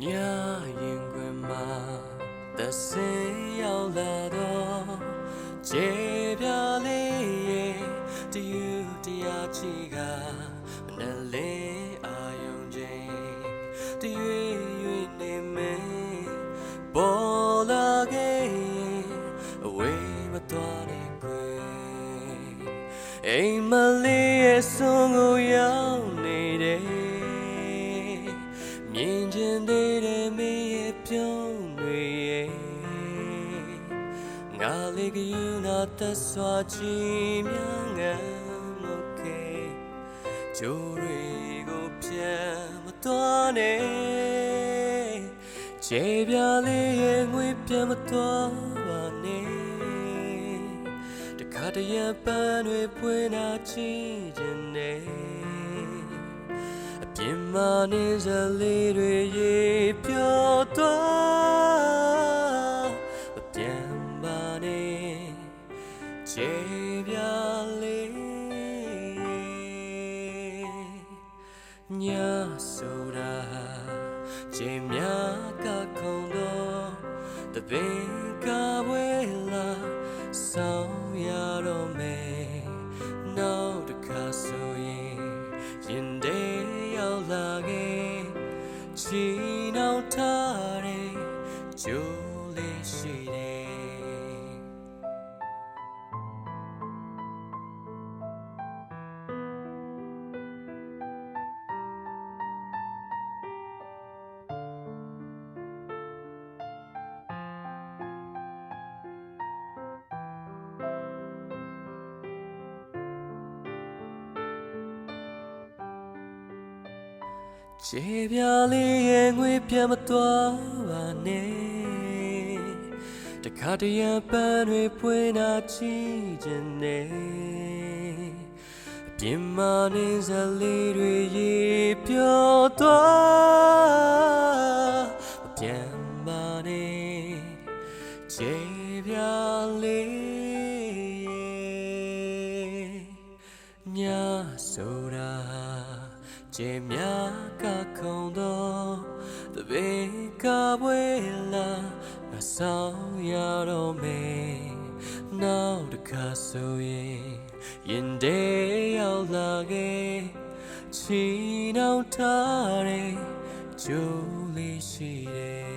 ညာရင်ခွင်မှာသစင်ရောက်လာတော့ကျေပြလေးရဲ့တယူတရားချီကမနဲ့လေးအာယုံချင်းတရွေရွေနေမယ်ပေါ်လာခဲ့အဝေးမသွားနဲ့ခွေအိမ်မလေးရဲ့ဆုံးကိုရောက်နေတယ်မြင်ချင်သေးတယ်မင်းရဲ့ပြုံးတွေရဲ့ငါလေးကယူနာသက်စွာချီမြန်းငမ်းမကေကြိုးတွေကိုပြန်မသွားနဲ့ခြေပြားလေးရဲ့ငွေပြန်မသွားပါနဲ့တခါတရံပန်းတွေဖွင့်လာချီခြင်းနဲ့ပြင်မာနေစလေးတွေရေပြောသွားမပြန်ပါနဲ့ခြေပြားလေးညဆိုတာခြေများကခုန်တော့တပင်ကဝဲလာဆောင်ရတော့မယ်နောက်တစ်ခါဆိုရင်ရင်ထဲရောက်လာခဲ့ချီနှောင်ထားတဲ့ကြိုးလေးရှိတယ်ခြေပြားလေးရဲ့ငွေပြန်မသွားပါနဲ့တခါတရံပန်းတွေဖွင့်လာချီခြင်းနဲ့အပြင်မာနေစလေးတွေရေပြောသွားမပြန်ပါနဲ့ခြေပြားလေးညဆိုတာခြေများကခုန်တော့တပင်ကပွဲလာငါဆောင်ရတော့မယ်နောက်တစ်ခါဆိုရင်ရင်ထဲရောက်လာခဲ့ချီနှောင်ထားတဲ့ကြိုးလေးရှိတယ်